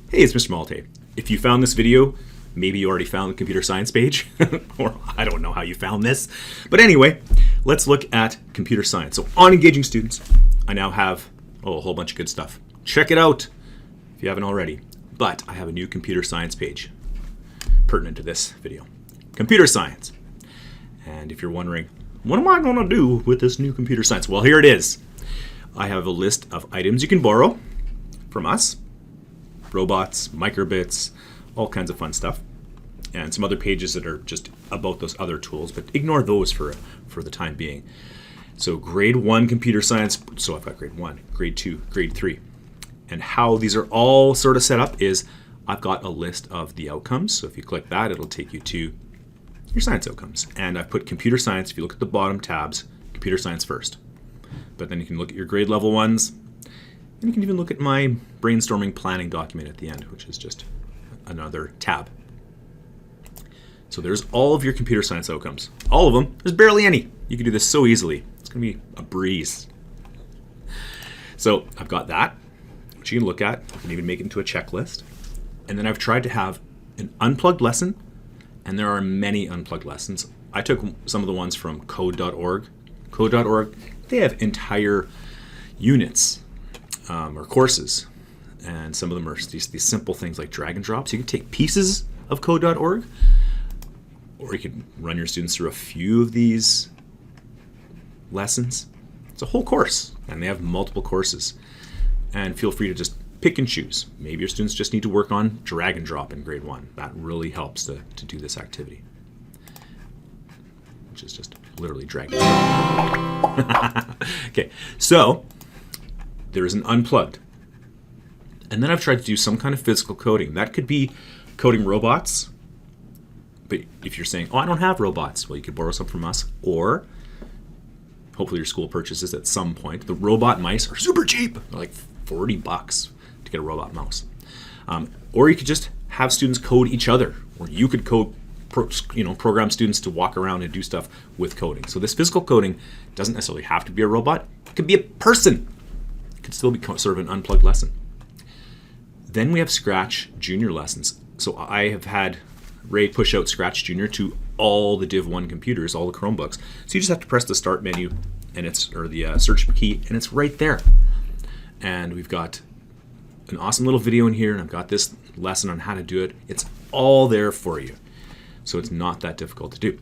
Hey, it's Mr. Malte. If you found this video, maybe you already found the computer science page, or I don't know how you found this. But anyway, let's look at computer science. So on Engaging Students, I now have a whole bunch of good stuff. Check it out if you haven't already. But I have a new computer science page pertinent to this video. Computer science. And if you're wondering, what am I going to do with this new computer science? Well, here it is. I have a list of items you can borrow from us. Robots, microbits, all kinds of fun stuff. And some other pages that are just about those other tools, but ignore those for the time being. So grade 1 computer science, so I've got grade 1, grade 2, grade 3. And how these are all sort of set up is I've got a list of the outcomes. So if you click that, it'll take you to your science outcomes. And I've put computer science, if you look at the bottom tabs, computer science first. But then you can look at your grade level ones. And you can even look at my brainstorming planning document at the end, which is just another tab. So there's all of your computer science outcomes. All of them. There's barely any. You can do this so easily. It's going to be a breeze. So I've got that, which you can look at. You can even make it into a checklist. And then I've tried to have an unplugged lesson, and there are many unplugged lessons. I took some of the ones from code.org. Code.org, they have entire units or courses, and some of them are these simple things like drag and drop. So you can take pieces of code.org, or you can run your students through a few of these lessons. It's a whole course, and they have multiple courses. And feel free to just pick and choose. Maybe your students just need to work on drag and drop in grade 1. That really helps to do this activity, which is just literally drag and drop. Okay, so there is an unplugged. And then I've tried to do some kind of physical coding. That could be coding robots. But if you're saying, oh, I don't have robots, well, you could borrow some from us. Or hopefully your school purchases at some point. The robot mice are super cheap. They're like $40 to get a robot mouse. Or you could just have students code each other. Or you could program students to walk around and do stuff with coding. So this physical coding doesn't necessarily have to be a robot. It could be a person. It could still be sort of an unplugged lesson. Then we have Scratch Junior lessons. So I have had Ray push out Scratch Junior to all the Div 1 computers, all the Chromebooks. So you just have to press the start menu and or the search key, and it's right there. And we've got an awesome little video in here, and I've got this lesson on how to do it. It's all there for you. So it's not that difficult to do.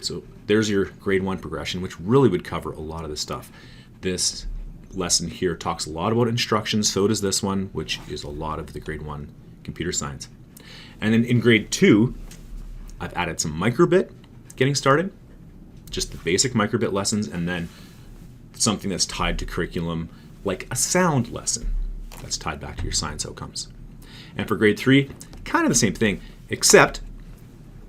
So there's your grade 1 progression, which really would cover a lot of this stuff. This lesson here talks a lot about instructions. So does this one, which is a lot of the grade 1 computer science. And then in grade 2, I've added some microbit getting started, just the basic microbit lessons, and then something that's tied to curriculum, like a sound lesson that's tied back to your science outcomes. And for grade 3, kind of the same thing, except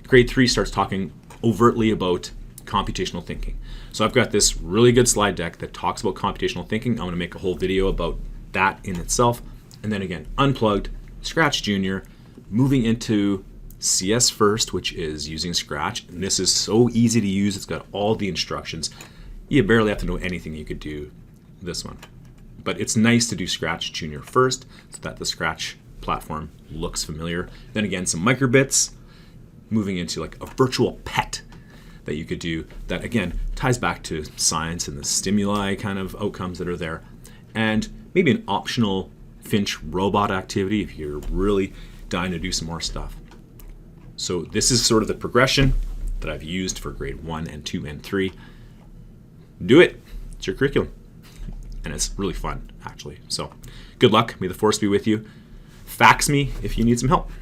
grade 3 starts talking overtly about computational thinking. So I've got this really good slide deck that talks about computational thinking. I'm going to make a whole video about that in itself. And then again, unplugged, Scratch Junior, moving into CS First, which is using Scratch. And this is so easy to use. It's got all the instructions. You barely have to know anything. You could do this one. But it's nice to do Scratch Junior first so that the Scratch platform looks familiar. Then again, some microbits, moving into like a virtual pet that you could do that, again, ties back to science and the stimuli kind of outcomes that are there. And maybe an optional Finch robot activity if you're really dying to do some more stuff. So this is sort of the progression that I've used for grade 1 and 2 and 3. Do it. It's your curriculum. And it's really fun, actually. So good luck. May the force be with you. Fax me if you need some help.